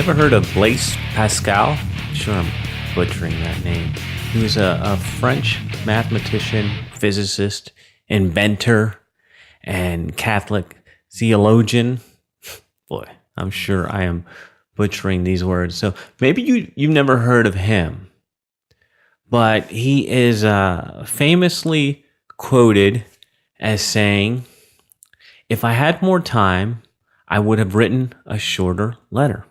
You ever heard of Blaise Pascal? I'm sure I'm butchering that name. He was a French mathematician, physicist, inventor, and Catholic theologian. Boy, I'm sure I am butchering these words. So maybe you've never heard of him, but he is famously quoted as saying, "If I had more time, I would have written a shorter letter."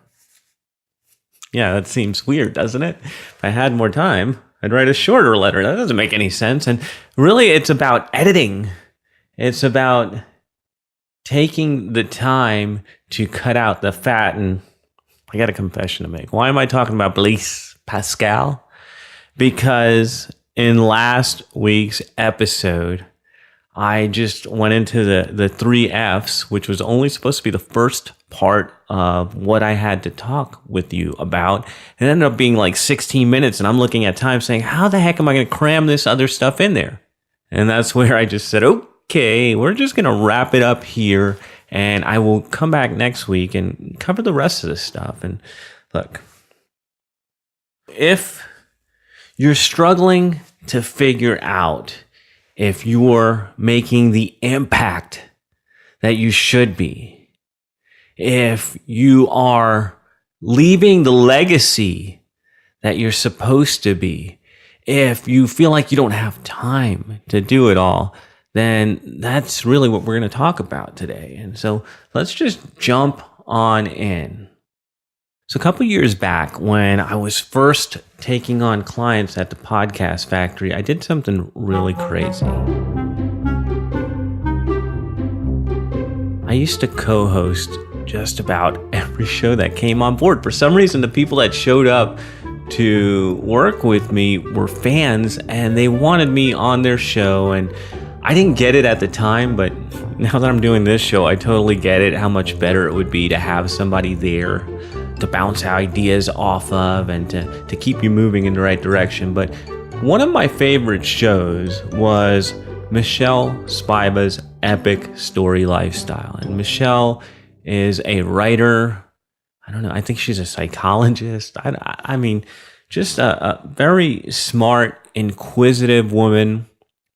Yeah, that seems weird, doesn't it? If I had more time, I'd write a shorter letter. That doesn't make any sense. And really, it's about editing. It's about taking the time to cut out the fat. And I got a confession to make. Why am I talking about Blaise Pascal? Because in last week's episode, I just went into the 3 Fs, which was only supposed to be the first part of what I had to talk with you about. It ended up being like 16 minutes, and I'm looking at time saying, how the heck am I going to cram this other stuff in there? And that's where I just said, okay, we're just going to wrap it up here, and I will come back next week and cover the rest of this stuff. And look, if you're struggling to figure out if you're making the impact that you should be, if you are leaving the legacy that you're supposed to be, if you feel like you don't have time to do it all, then that's really what we're going to talk about today. And so let's just jump on in. So a couple years back, when I was first taking on clients at the Podcast Factory, I did something really crazy. I used to co-host just about every show that came on board. For some reason, the people that showed up to work with me were fans, and they wanted me on their show. And I didn't get it at the time, but now that I'm doing this show, I totally get it, how much better it would be to have somebody there to bounce ideas off of and to keep you moving in the right direction. But one of my favorite shows was Michelle Spiva's Epic Story Lifestyle. And Michelle is a writer. I don't know, I think she's a psychologist. I mean, just a very smart, inquisitive woman,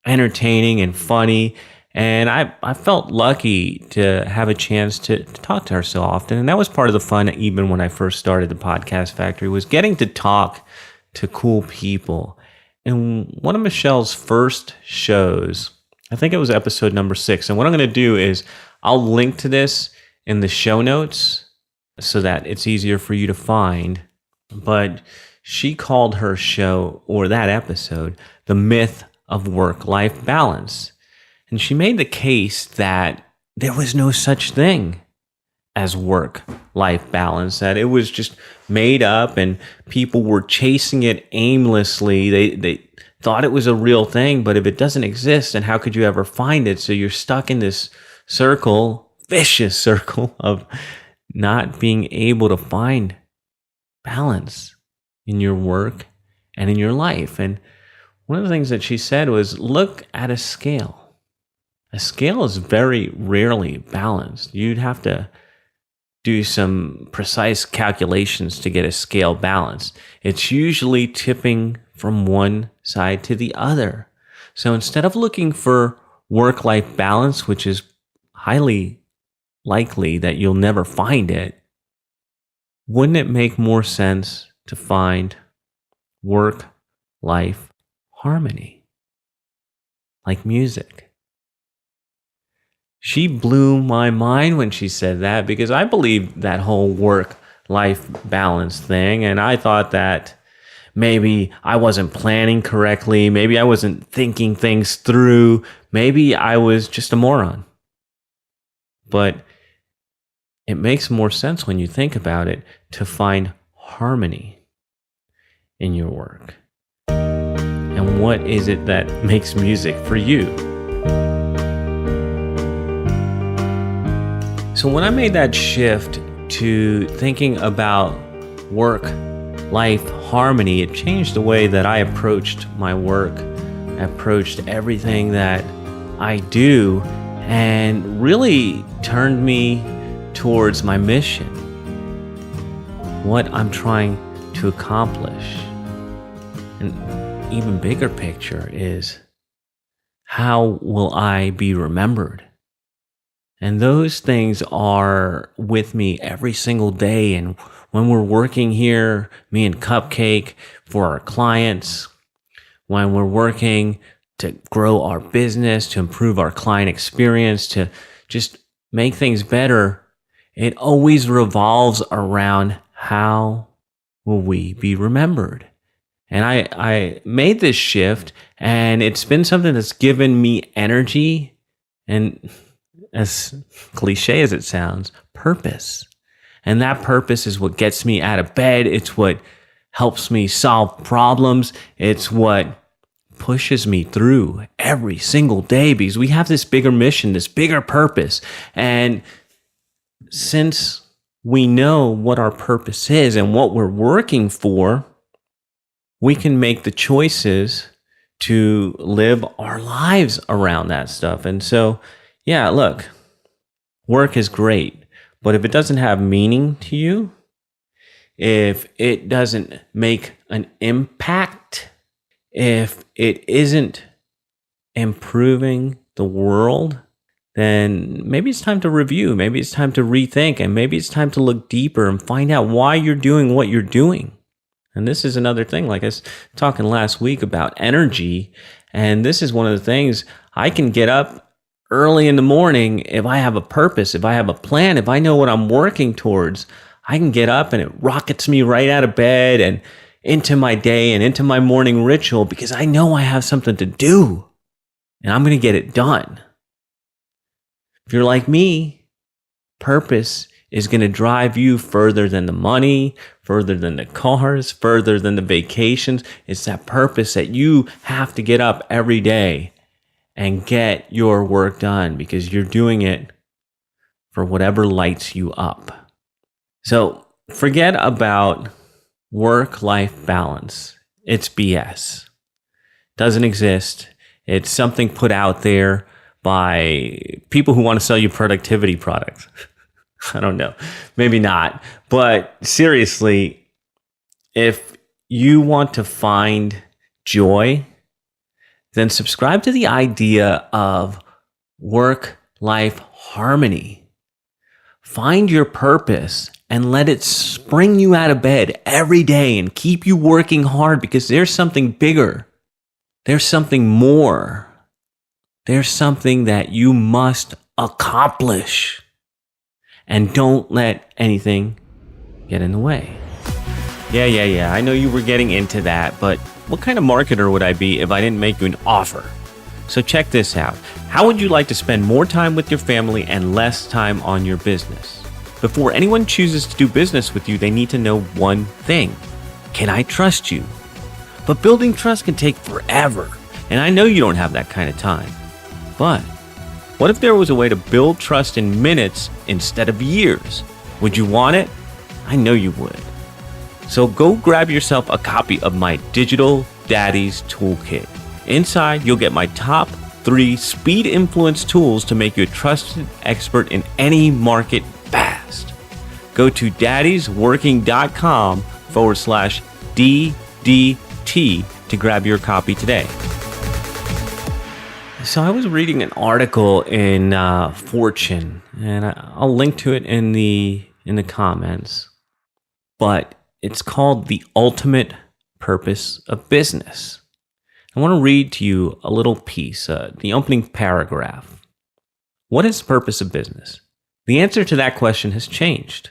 entertaining and funny. And I felt lucky to have a chance to talk to her so often. And that was part of the fun, even when I first started the Podcast Factory, was getting to talk to cool people. And one of Michelle's first shows, I think it was episode number 6. And what I'm going to do is I'll link to this in the show notes so that it's easier for you to find. But she called her show, or that episode, The Myth of Work-Life Balance. And she made the case that there was no such thing as work-life balance, that it was just made up and people were chasing it aimlessly. They thought it was a real thing, but if it doesn't exist, then how could you ever find it? So you're stuck in this circle, vicious circle of not being able to find balance in your work and in your life. And one of the things that she said was, look at a scale. A scale is very rarely balanced. You'd have to do some precise calculations to get a scale balanced. It's usually tipping from one side to the other. So instead of looking for work-life balance, which is highly likely that you'll never find it, wouldn't it make more sense to find work-life harmony, like music? She blew my mind when she said that, because I believed that whole work-life balance thing, and I thought that maybe I wasn't planning correctly, maybe I wasn't thinking things through, maybe I was just a moron. But it makes more sense when you think about it to find harmony in your work. And what is it that makes music for you? So when I made that shift to thinking about work-life harmony, it changed the way that I approached my work, approached everything that I do, and really turned me towards my mission. what I'm trying to accomplish. An even bigger picture is, how will I be remembered? And those things are with me every single day. And when we're working here, me and Cupcake, for our clients, when we're working to grow our business, to improve our client experience, to just make things better, it always revolves around, how will we be remembered? And I made this shift, and it's been something that's given me energy and, as cliche as it sounds, purpose. And that purpose is what gets me out of bed. It's what helps me solve problems. It's what pushes me through every single day, because we have this bigger mission, this bigger purpose. And since we know what our purpose is and what we're working for, we can make the choices to live our lives around that stuff. And so, yeah, look, work is great, but if it doesn't have meaning to you, if it doesn't make an impact, if it isn't improving the world, then maybe it's time to review, maybe it's time to rethink, and maybe it's time to look deeper and find out why you're doing what you're doing. And this is another thing, like I was talking last week about energy, and this is one of the things. I can get up early in the morning if I have a purpose, if I have a plan, if I know what I'm working towards. I can get up and it rockets me right out of bed and into my day and into my morning ritual, because I know I have something to do and I'm going to get it done. If you're like me, purpose is going to drive you further than the money, further than the cars, further than the vacations. It's that purpose that you have to get up every day and get your work done, because you're doing it for whatever lights you up. So forget about work-life balance. It's BS. Doesn't exist. It's something put out there by people who want to sell you productivity products. I don't know. Maybe not. But seriously, if you want to find joy, then subscribe to the idea of work-life harmony. Find your purpose and let it spring you out of bed every day and keep you working hard, because there's something bigger. There's something more. There's something that you must accomplish. And don't let anything get in the way. Yeah. I know you were getting into that, but what kind of marketer would I be if I didn't make you an offer? So check this out. How would you like to spend more time with your family and less time on your business? Before anyone chooses to do business with you, they need to know one thing. Can I trust you? But building trust can take forever, and I know you don't have that kind of time. But what if there was a way to build trust in minutes instead of years? Would you want it? I know you would. So go grab yourself a copy of my Digital Daddies Toolkit. Inside, you'll get my top 3 speed influence tools to make you a trusted expert in any market fast. Go to daddiesworking.com/DDT to grab your copy today. So I was reading an article in Fortune, and I'll link to it in the comments. But it's called The Ultimate Purpose of Business. I want to read to you a little piece, the opening paragraph. What is the purpose of business? The answer to that question has changed.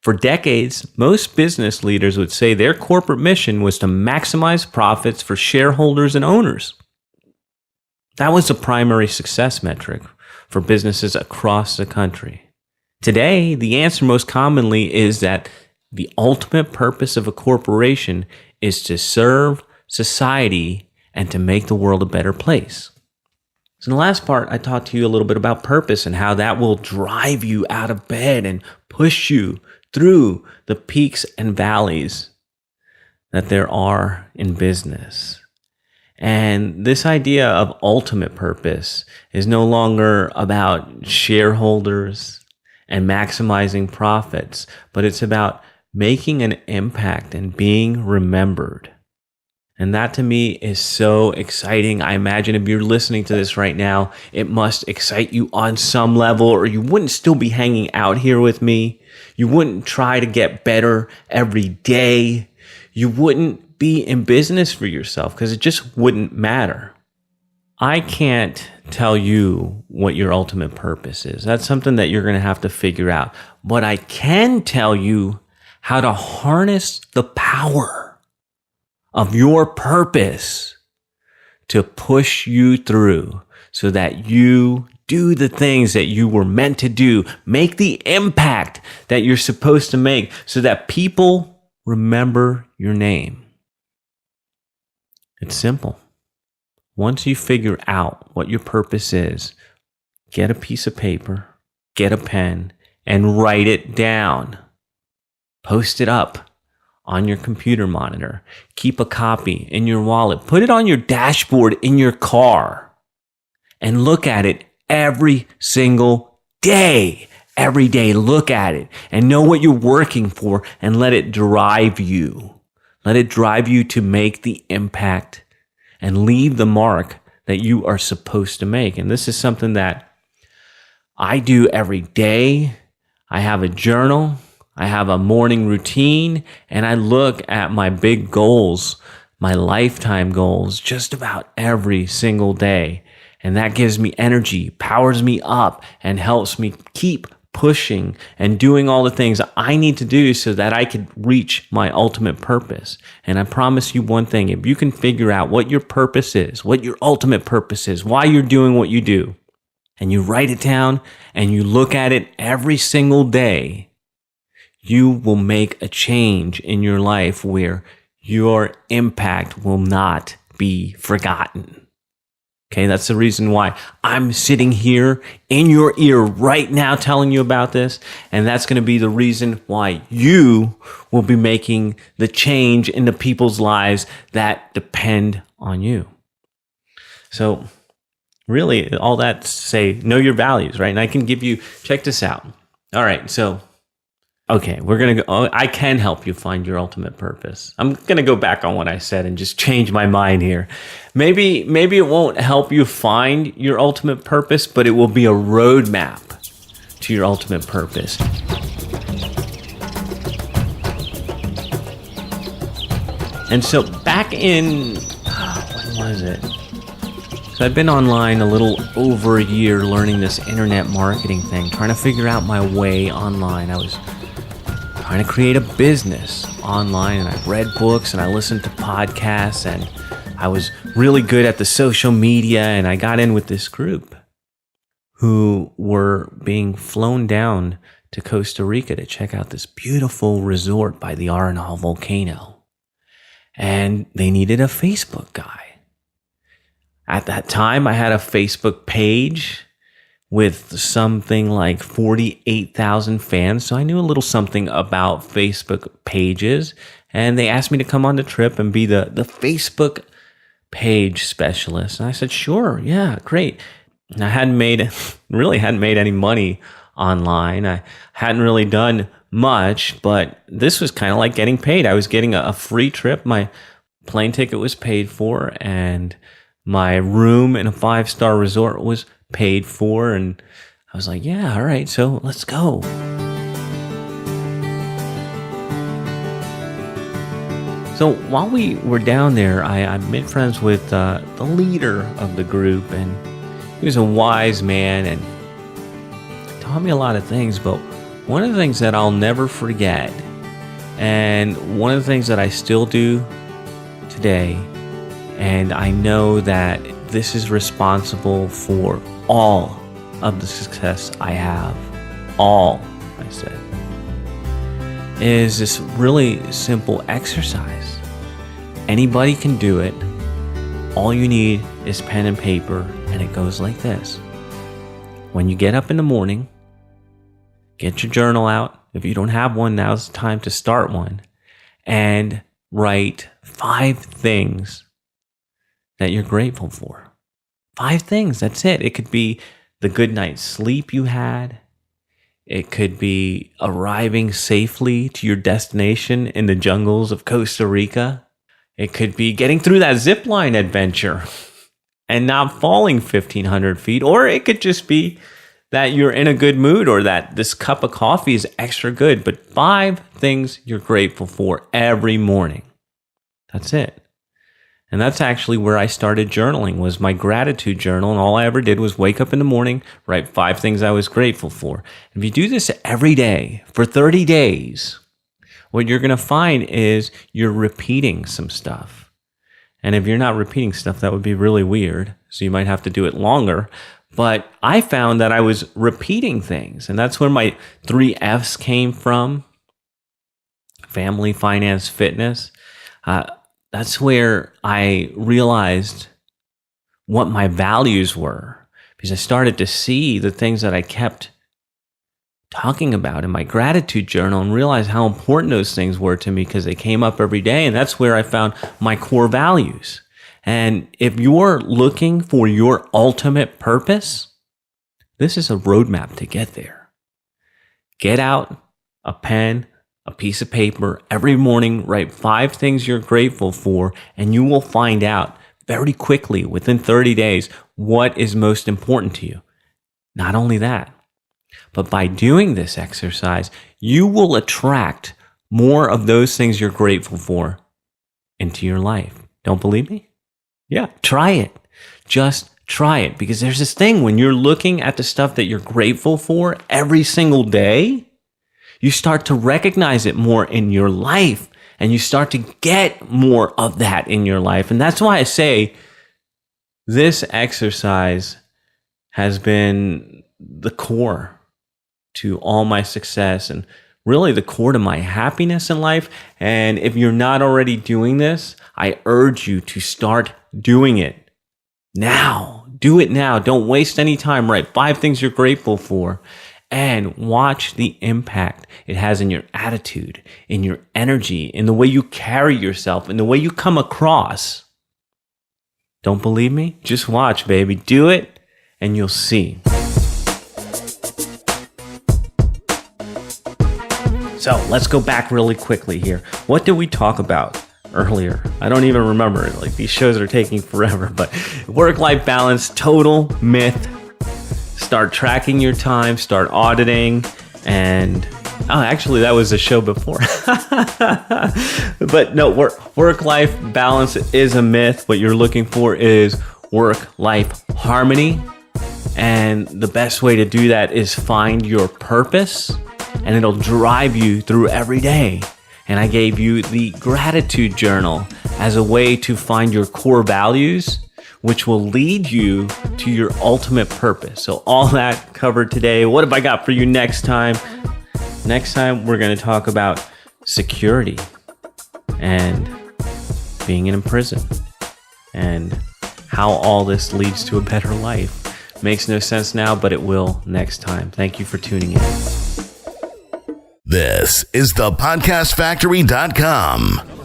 For decades, most business leaders would say their corporate mission was to maximize profits for shareholders and owners. That was the primary success metric for businesses across the country. Today, the answer most commonly is that the ultimate purpose of a corporation is to serve society and to make the world a better place. So in the last part, I talked to you a little bit about purpose and how that will drive you out of bed and push you through the peaks and valleys that there are in business. And this idea of ultimate purpose is no longer about shareholders and maximizing profits, but it's about making an impact and being remembered. And that to me is so exciting. I imagine if you're listening to this right now, it must excite you on some level, or you wouldn't still be hanging out here with me. You wouldn't try to get better every day. You wouldn't be in business for yourself because it just wouldn't matter. I can't tell you what your ultimate purpose is. That's something that you're going to have to figure out. But I can tell you how to harness the power of your purpose to push you through so that you do the things that you were meant to do, make the impact that you're supposed to make so that people remember your name. It's simple. Once you figure out what your purpose is, get a piece of paper, get a pen, and write it down. Post it up on your computer monitor. Keep a copy in your wallet. Put it on your dashboard in your car and look at it every single day. Every day, look at it and know what you're working for and let it drive you. Let it drive you to make the impact and leave the mark that you are supposed to make. And this is something that I do every day. I have a journal. I have a morning routine, and I look at my big goals, my lifetime goals, just about every single day. And that gives me energy, powers me up, and helps me keep pushing and doing all the things I need to do so that I could reach my ultimate purpose. And I promise you one thing, if you can figure out what your purpose is, what your ultimate purpose is, why you're doing what you do, and you write it down and you look at it every single day, you will make a change in your life where your impact will not be forgotten. Okay, that's the reason why I'm sitting here in your ear right now telling you about this. And that's going to be the reason why you will be making the change in the people's lives that depend on you. So really, all that to say, know your values, right? And I can give you, check this out. All right, so okay, we're going to go. I can help you find your ultimate purpose. I'm going to go back on what I said and just change my mind here. Maybe it won't help you find your ultimate purpose, but it will be a roadmap to your ultimate purpose. And so back in, when was it? So I've been online a little over a year learning this internet marketing thing, trying to figure out my way online. I was trying to create a business online, and I read books and I listened to podcasts, and I was really good at the social media, and I got in with this group who were being flown down to Costa Rica to check out this beautiful resort by the Arenal volcano. And they needed a Facebook guy. At that time, I had a Facebook page with something like 48,000 fans. So I knew a little something about Facebook pages. And they asked me to come on the trip and be the Facebook page specialist. And I said, sure, yeah, great. And I really hadn't made any money online. I hadn't really done much, but this was kind of like getting paid. I was getting a free trip. My plane ticket was paid for, and my room in a 5-star resort was paid for, and I was like, yeah, all right, so let's go. So while we were down there, I made friends with the leader of the group, and he was a wise man and taught me a lot of things. But one of the things that I'll never forget, and one of the things that I still do today, and I know that this is responsible for all of the success I have, all, I said, is this really simple exercise. Anybody can do it. All you need is pen and paper, and it goes like this. When you get up in the morning, get your journal out. If you don't have one, now's the time to start one, and write 5 things that you're grateful for. 5 things, that's it. It could be the good night's sleep you had. It could be arriving safely to your destination in the jungles of Costa Rica. It could be getting through that zip line adventure and not falling 1,500 feet. Or it could just be that you're in a good mood or that this cup of coffee is extra good. But 5 things you're grateful for every morning. That's it. And that's actually where I started journaling, was my gratitude journal. And all I ever did was wake up in the morning, write 5 things I was grateful for. If you do this every day for 30 days, what you're going to find is you're repeating some stuff. And if you're not repeating stuff, that would be really weird. So you might have to do it longer. But I found that I was repeating things. And that's where my 3 F's came from. Family, finance, fitness. That's where I realized what my values were, because I started to see the things that I kept talking about in my gratitude journal and realized how important those things were to me because they came up every day. And that's where I found my core values. And if you're looking for your ultimate purpose, this is a roadmap to get there. Get out a pen, a piece of paper every morning, write 5 things you're grateful for, and you will find out very quickly, within 30 days, what is most important to you. Not only that, but by doing this exercise, you will attract more of those things you're grateful for into your life. Don't believe me? Yeah, try it. Just try it, because there's this thing when you're looking at the stuff that you're grateful for every single day, you start to recognize it more in your life, and you start to get more of that in your life. And that's why I say this exercise has been the core to all my success and really the core to my happiness in life. And if you're not already doing this, I urge you to start doing it now. Do it now. Don't waste any time. Write 5 things you're grateful for. And watch the impact it has in your attitude, in your energy, in the way you carry yourself, in the way you come across. Don't believe me? Just watch, baby. Do it, and you'll see. So let's go back really quickly here. What did we talk about earlier? I don't even remember. Like, these shows are taking forever. But work-life balance, total myth. Start tracking your time, start auditing, and actually that was a show before. But no, work-life balance is a myth. What you're looking for is work-life harmony, and the best way to do that is find your purpose, and it'll drive you through every day. And I gave you the gratitude journal as a way to find your core values, which will lead you to your ultimate purpose. So all that covered today. What have I got for you next time? Next time, we're going to talk about security and being in prison and how all this leads to a better life. Makes no sense now, but it will next time. Thank you for tuning in. This is thepodcastfactory.com.